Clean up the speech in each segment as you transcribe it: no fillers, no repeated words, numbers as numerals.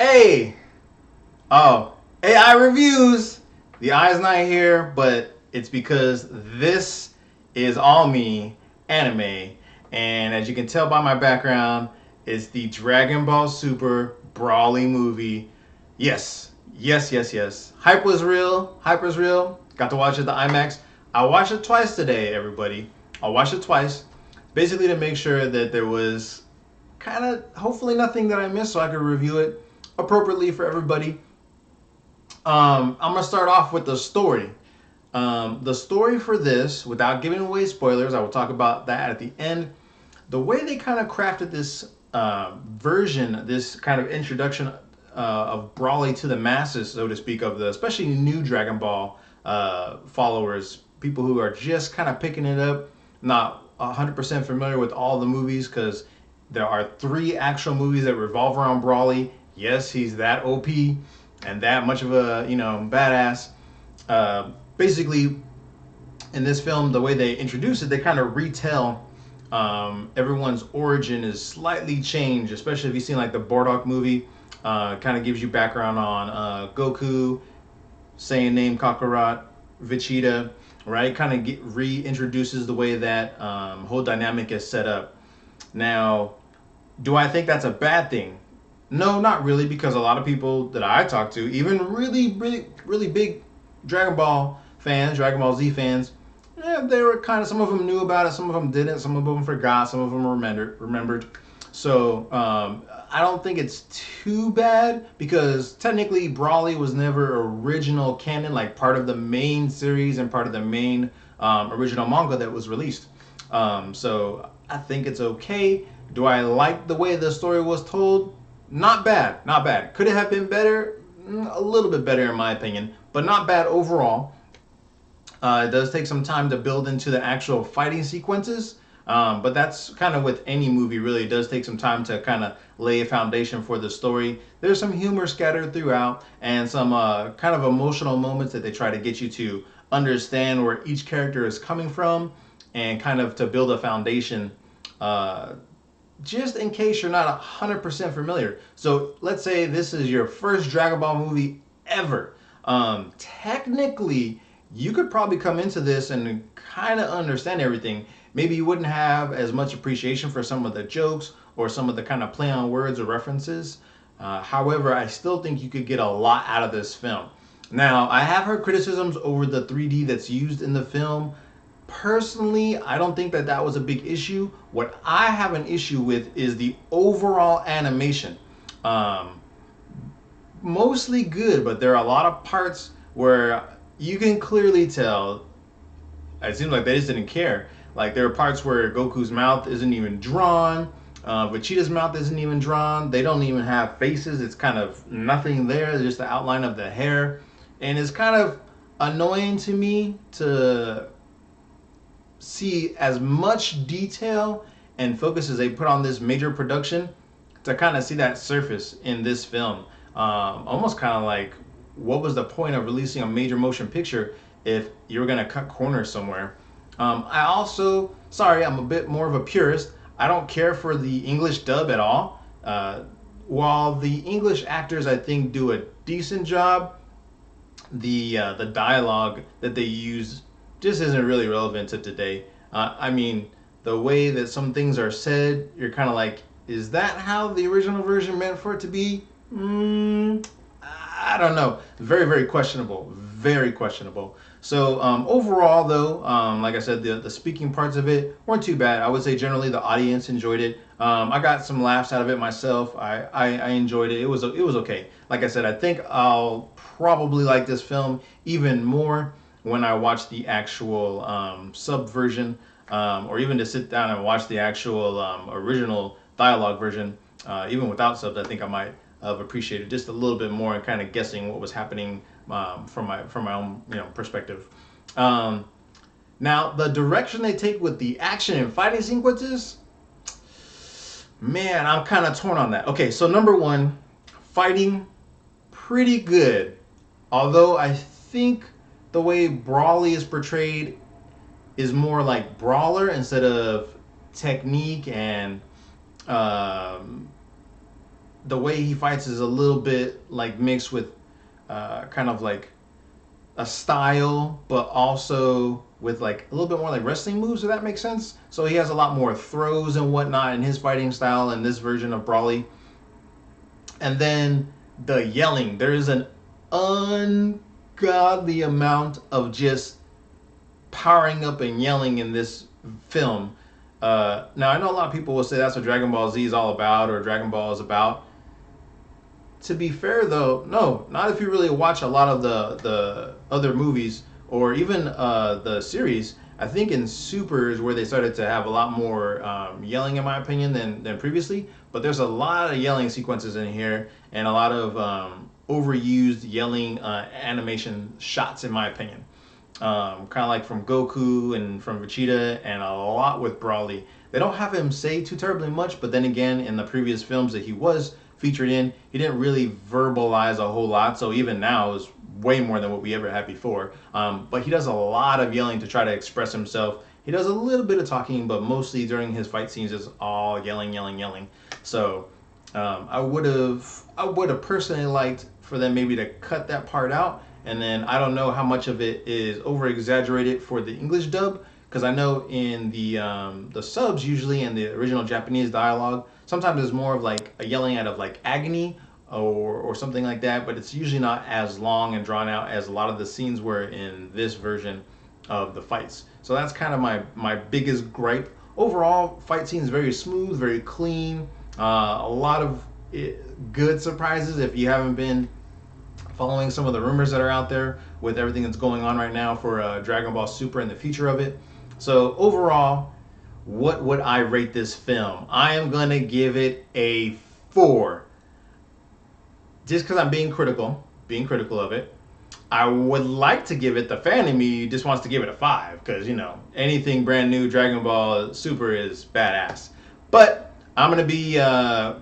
Hey! Oh, AI reviews! The eye's not here, but it's because this is all me, anime. And as you can tell by my background, it's the Dragon Ball Super Brawly movie. Yes, yes, yes, yes. Hype was real. Hype was real. Got to watch it at the IMAX. I watched it twice today, everybody. I watched it twice, basically to make sure that there was kind of hopefully nothing that I missed so I could review it appropriately for everybody. I'm gonna start off with the story. The story for this, without giving away spoilers, I will talk about that at the end. The way they kind of crafted this version, this kind of introduction of Brawly to the masses, so to speak, of the especially new Dragon Ball followers, people who are just kind of picking it up, not 100% familiar with all the movies, because there are three actual movies that revolve around Brawly. Yes, he's that OP and that much of a badass. Basically, in this film, the way they introduce it, they kind of retell everyone's origin is slightly changed, especially if you've seen like the Bardock movie. Kind of gives you background on Goku, Saiyan name Kakarot, Vegeta, right? Kind of reintroduces the way that whole dynamic is set up. Now, do I think that's a bad thing? No, not really, because a lot of people that I talk to, even really big Dragon Ball fans, Dragon Ball Z fans, they were kind of, some of them knew about it, some of them didn't, some of them forgot, some of them remembered. So I don't think it's too bad because technically Brawly was never original canon, like part of the main series and part of the main original manga that was released. So I think it's okay. Do I like the way the story was told? Not bad, not bad. Could it have been better? A little bit better in my opinion, but not bad overall. It does take some time to build into the actual fighting sequences, but that's kind of with any movie, really. It does take some time to kind of lay a foundation for the story. There's some humor scattered throughout and some kind of emotional moments that they try to get you to understand where each character is coming from and kind of to build a foundation uh, just in case you're not 100% familiar. So let's say this is your first Dragon Ball movie ever. Technically, you could probably come into this and kind of understand everything. Maybe you wouldn't have as much appreciation for some of the jokes or some of the kind of play on words or references. However, I still think you could get a lot out of this film. Now, I have heard criticisms over the 3D that's used in the film. Personally, I don't think that that was a big issue. What I have an issue with is the overall animation. Um, Mostly good, but there are a lot of parts where you can clearly tell it seems like they just didn't care. Like there are parts where Goku's mouth isn't even drawn, Vegeta's mouth isn't even drawn. They don't even have faces. It's kind of nothing there. Just the outline of the hair, and it's kind of annoying to me to see as much detail and focus as they put on this major production to kind of see that surface in this film. Almost kind of like, what was the point of releasing a major motion picture if you were going to cut corners somewhere? I also, sorry, I'm a bit more of a purist. I don't care for the English dub at all. While the English actors, I think, do a decent job, the dialogue that they use just isn't really relevant to today. I mean, the way that some things are said, you're kind of like, is that how the original version meant for it to be? I don't know. Very questionable. Very questionable. So overall, though, like I said, the speaking parts of it weren't too bad. I would say generally the audience enjoyed it. I got some laughs out of it myself. I enjoyed it. It was okay. Like I said, I think I'll probably like this film even more when I watch the actual sub version, or even to sit down and watch the actual original dialogue version, even without subs. I think I might have appreciated just a little bit more and kind of guessing what was happening from my own perspective. Um, Now the direction they take with the action and fighting sequences, man, I'm kind of torn on that. Okay, so number one, fighting pretty good. Although I think the way Brawly is portrayed is more like brawler instead of technique and um, the way he fights is a little bit like mixed with kind of like a style, but also with like a little bit more like wrestling moves, if that makes sense. So he has a lot more throws and whatnot in his fighting style in this version of Brawly. And then the yelling. There is an ungodly amount of just powering up and yelling in this film. Now I know a lot of people will say that's what Dragon Ball Z is all about, or Dragon Ball is about. To be fair though, no, not if you really watch a lot of the other movies or even the series. I think in Super is where they started to have a lot more yelling, in my opinion, than previously. But there's a lot of yelling sequences in here and a lot of overused yelling animation shots, in my opinion. Kind of like from Goku and from Vegeta, and a lot with Broly. They don't have him say too terribly much, but then again, in the previous films that he was featured in, he didn't really verbalize a whole lot. So even now, is way more than what we ever had before. But he does a lot of yelling to try to express himself. He does a little bit of talking, but mostly during his fight scenes is all yelling, yelling, yelling. So I would have personally liked for them maybe to cut that part out, and then I don't know how much of it is over exaggerated for the English dub, because I know in the subs usually in the original Japanese dialogue, sometimes there's more of like a yelling out of like agony or something like that, but it's usually not as long and drawn out as a lot of the scenes were in this version of the fights. So that's kind of my biggest gripe. Overall, fight scenes very smooth, very clean. A lot of good surprises if you haven't been following some of the rumors that are out there with everything that's going on right now for Dragon Ball Super and the future of it. So overall, what would I rate this film? I am gonna give it a 4, just because I'm being critical of it. I would like to give it, the fan in me just wants to give it a 5, because anything brand new Dragon Ball Super is badass. But I'm gonna be a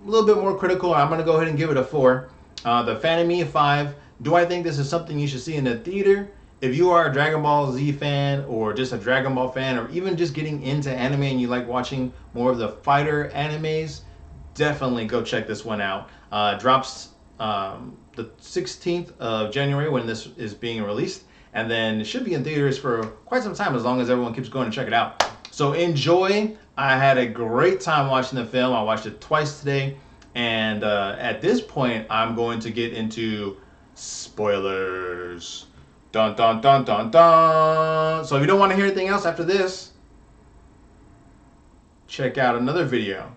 little bit more critical. I'm gonna go ahead and give it a 4. The fan in me a 5. Do I think this is something you should see in the theater? If you are a Dragon Ball Z fan, or just a Dragon Ball fan, or even just getting into anime and you like watching more of the fighter animes, definitely go check this one out. Drops the 16th of January when this is being released, and then it should be in theaters for quite some time as long as everyone keeps going to check it out. So enjoy. I had a great time watching the film. I watched it twice today, and at this point, I'm going to get into spoilers. Dun dun dun dun dun. So if you don't want to hear anything else after this, check out another video.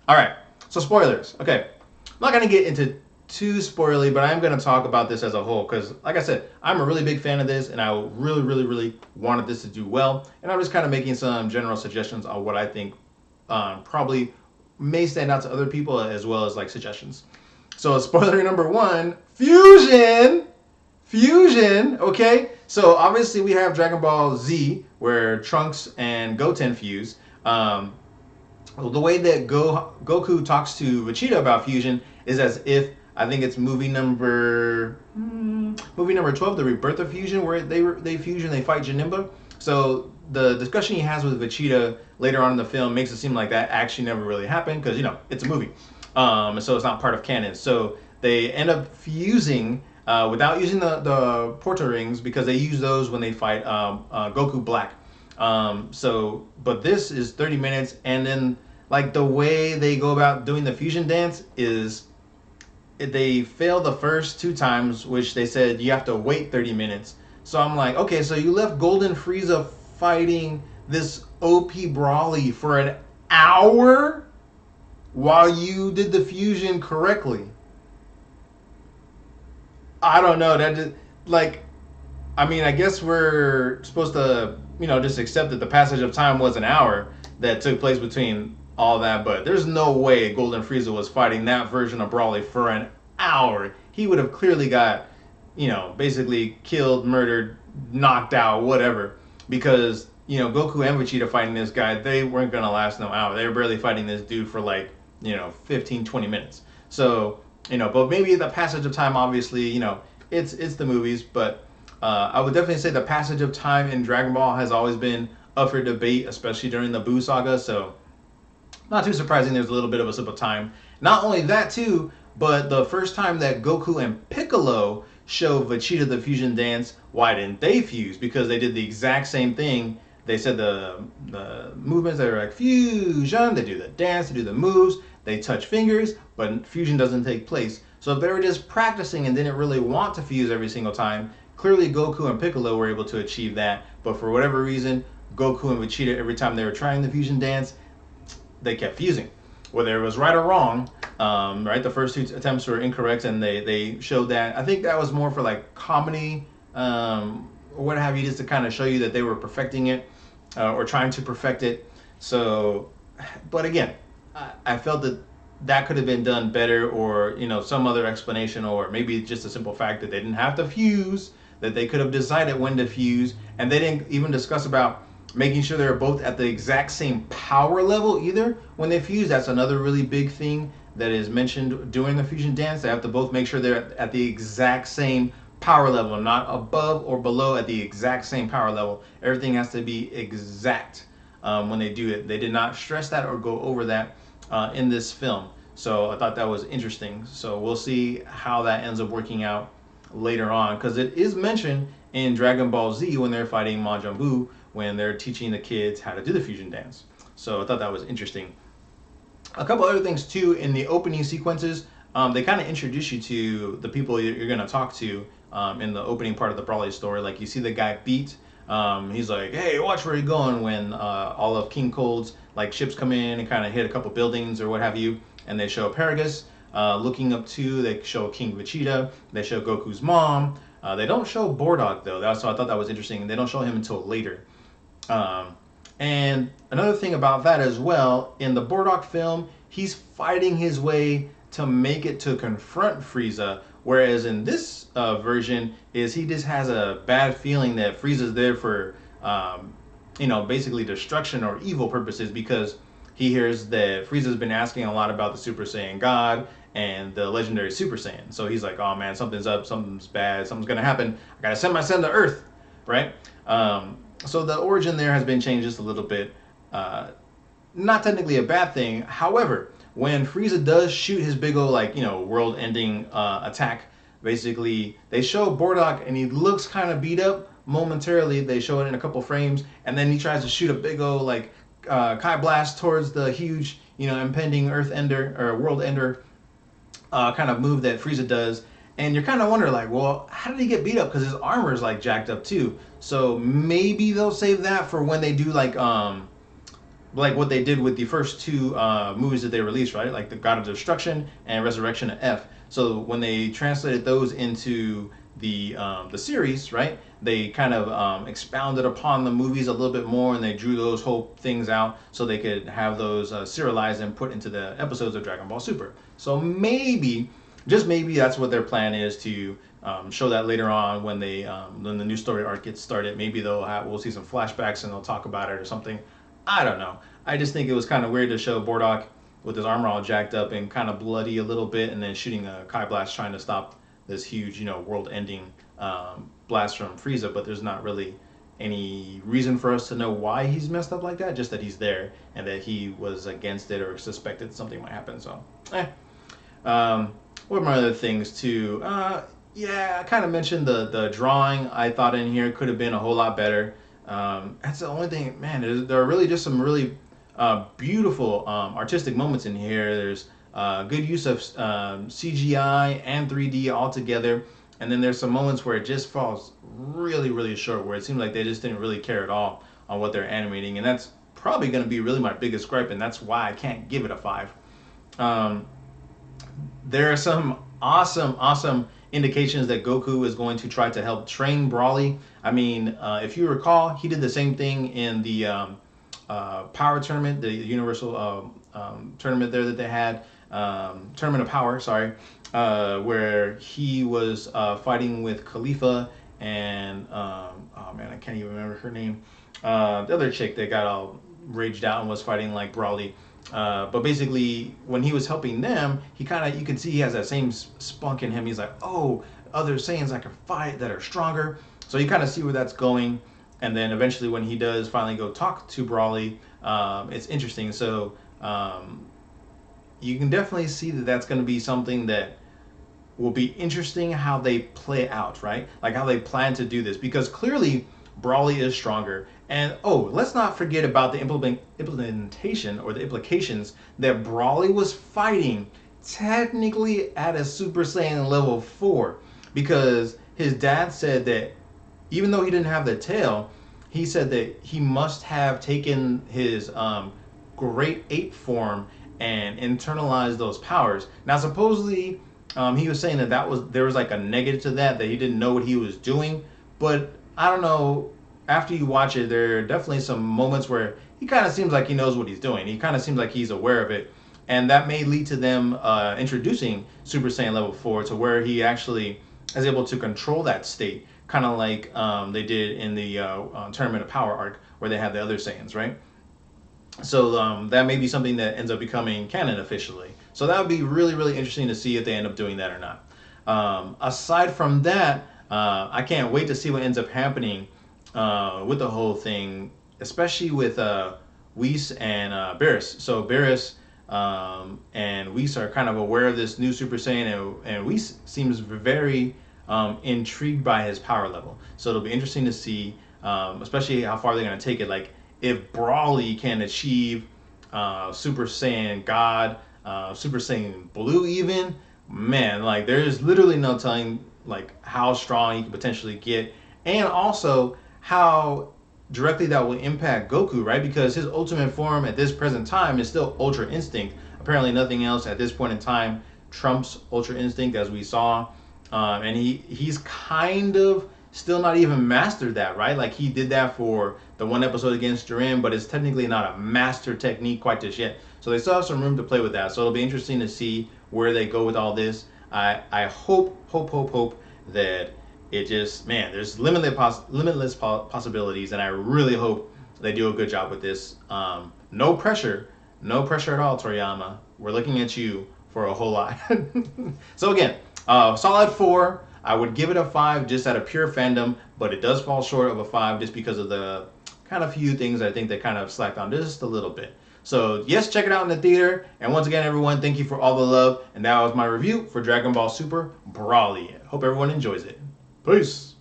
All right. So spoilers. Okay. I'm not gonna get into too spoilery, but I'm gonna talk about this as a whole because, like I said, I'm a really big fan of this, and I really, really, really wanted this to do well. And I'm just kind of making some general suggestions on what I think probably may stand out to other people, as well as like suggestions. So spoiler number 1: fusion. Fusion, okay? So obviously we have Dragon Ball Z, where Trunks and Goten fuse. The way that Goku talks to Vegeta about fusion is as if, I think it's movie number 12, the Rebirth of Fusion, where they fusion, they fight Janemba. So the discussion he has with Vegeta later on in the film makes it seem like that actually never really happened, because it's a movie, so it's not part of canon. So they end up fusing without using the Porta rings, because they use those when they fight Goku Black. But this is 30 minutes, and then like the way they go about doing the fusion dance is they fail the first 2 times, which they said you have to wait 30 minutes. So I'm like, okay, so you left Golden Frieza fighting this OP Brawly for an hour while you did the fusion correctly. I don't know. That just, like, I mean, I guess we're supposed to, just accept that the passage of time was an hour that took place between all that, but there's no way Golden Frieza was fighting that version of Brawly for an hour. He would have clearly got, basically killed, murdered, knocked out, whatever, because, Goku and Vegeta fighting this guy, they weren't going to last no hour. They were barely fighting this dude for like, 15, 20 minutes. So, but maybe the passage of time, obviously, it's the movies, but I would definitely say the passage of time in Dragon Ball has always been up for debate, especially during the Buu saga. So not too surprising there's a little bit of a slip of time. Not only that too, but the first time that Goku and Piccolo showed Vegeta the fusion dance, why didn't they fuse? Because they did the exact same thing. They said the movements, they were like fusion. They do the dance, they do the moves, they touch fingers, but fusion doesn't take place. So if they were just practicing and didn't really want to fuse every single time, clearly Goku and Piccolo were able to achieve that. But for whatever reason, Goku and Vegeta, every time they were trying the fusion dance, they kept fusing. Whether it was right or wrong, right? The first two attempts were incorrect, and they showed that. I think that was more for like comedy or what have you, just to kind of show you that they were perfecting it or trying to perfect it. So, but again, I felt that that could have been done better, or some other explanation, or maybe just a simple fact that they didn't have to fuse, that they could have decided when to fuse, and they didn't even discuss about making sure they're both at the exact same power level either when they fuse. That's another really big thing that is mentioned during the fusion dance. They have to both make sure they're at the exact same power level, not above or below, at the exact same power level. Everything has to be exact when they do it. They did not stress that or go over that in this film. So I thought that was interesting. So we'll see how that ends up working out later on, because it is mentioned in Dragon Ball Z when they're fighting Majin Buu, when they're teaching the kids how to do the fusion dance. So I thought that was interesting. A couple other things too in the opening sequences. They kind of introduce you to the people you're going to talk to in the opening part of the Brawley story. Like you see the guy Beat. He's like, "Hey, watch where you're going." When all of King Cold's like ships come in and kind of hit a couple buildings or what have you, and they show Paragus looking up to. They show King Vegeta. They show Goku's mom. They don't show Bordog though. So I thought that was interesting. They don't show him until later. Um, and another thing about that as well, in the Bordog film, he's fighting his way to make it to confront Frieza, whereas in this version, is he just has a bad feeling that Frieza's there for, basically destruction or evil purposes, because he hears that Frieza's been asking a lot about the Super Saiyan God and the legendary Super Saiyan. So he's like, oh man, something's up, something's bad, something's gonna happen. I gotta send my son to Earth, right? So the origin there has been changed just a little bit. Not technically a bad thing. However, when Frieza does shoot his big old world-ending attack, basically they show Bordog and he looks kind of beat up momentarily. They show it in a couple frames, and then he tries to shoot a big old Kai blast towards the huge impending Earth Ender or World Ender kind of move that Frieza does. And you're kind of wondering, like, well, how did he get beat up? Because his armor is like jacked up too. So maybe they'll save that for when they do like what they did with the first two movies that they released, right? Like the God of Destruction and Resurrection of F. So when they translated those into the series, right? They kind of expounded upon the movies a little bit more, and they drew those whole things out so they could have those serialized and put into the episodes of Dragon Ball Super. So maybe, just maybe, that's what their plan is, to show that later on when when the new story arc gets started. Maybe we'll see some flashbacks and they'll talk about it or something. I don't know. I just think it was kind of weird to show Bordog with his armor all jacked up and kind of bloody a little bit, and then shooting a Kai blast trying to stop this huge, world-ending blast from Frieza. But there's not really any reason for us to know why he's messed up like that. Just that he's there and that he was against it or suspected something might happen. So, what are my other things too? Yeah, I kind of mentioned the drawing. I thought in here could have been a whole lot better. That's the only thing, man. There are really just some really beautiful artistic moments in here. There's good use of CGI and 3D all together. And then there's some moments where it just falls really, really short, where it seems like they just didn't really care at all on what they're animating. And that's probably going to be really my biggest gripe, and that's why I can't give it a 5. There are some awesome indications that Goku is going to try to help train Brawly. I mean, if you recall, he did the same thing in the Power Tournament, the Universal Tournament there that they had, Tournament of Power, sorry, where he was fighting with Caulifla and, oh man, I can't even remember her name. The other chick that got all raged out and was fighting like Brawly. But basically, when he was helping them, you can see he has that same spunk in him. He's like, oh, other Saiyans I can fight that are stronger. So you kind of see where that's going. And then eventually, when he does finally go talk to Brawly, it's interesting. So you can definitely see that that's going to be something that will be interesting how they play out, right? Like how they plan to do this, because clearly Brawly is stronger. And oh, let's not forget about the implementation or the implications that Brawly was fighting technically at a Super Saiyan level 4, because his dad said that even though he didn't have the tail, he said that he must have taken his great ape form and internalized those powers. Now, supposedly, he was saying that there was like a negative to that he didn't know what he was doing. But I don't know. After you watch it, there are definitely some moments where he kind of seems like he knows what he's doing. He kind of seems like he's aware of it, and that may lead to them introducing Super Saiyan Level 4 to where he actually is able to control that state, kind of like they did in the Tournament of Power arc where they had the other Saiyans, right? So that may be something that ends up becoming canon officially. So that would be really, really interesting to see if they end up doing that or not. Aside from that, I can't wait to see what ends up happening with the whole thing, especially with Whis and Beerus. So Beerus and Whis are kind of aware of this new Super Saiyan, and Whis seems very intrigued by his power level. So it'll be interesting to see, especially how far they're going to take it. Like if Brawly can achieve Super Saiyan God, Super Saiyan Blue, even, man, like there's literally no telling like how strong he could potentially get, and also how directly that will impact Goku, right? Because his ultimate form at this present time is still Ultra Instinct. Apparently, nothing else at this point in time trumps Ultra Instinct, as we saw, and he's kind of still not even mastered that, right? Like he did that for the one episode against Jiren, but it's technically not a master technique quite just yet. So they still have some room to play with that. So it'll be interesting to see where they go with all this. I hope that it just, man, there's limitless possibilities, and I really hope they do a good job with this. No pressure, no pressure at all, Toriyama. We're looking at you for a whole lot. So again, solid 4. I would give it a 5 just out of pure fandom, but it does fall short of a 5 just because of the kind of few things I think they kind of slacked on just a little bit. So yes, check it out in the theater. And once again, everyone, thank you for all the love. And that was my review for Dragon Ball Super Brawly. Hope everyone enjoys it. Peace.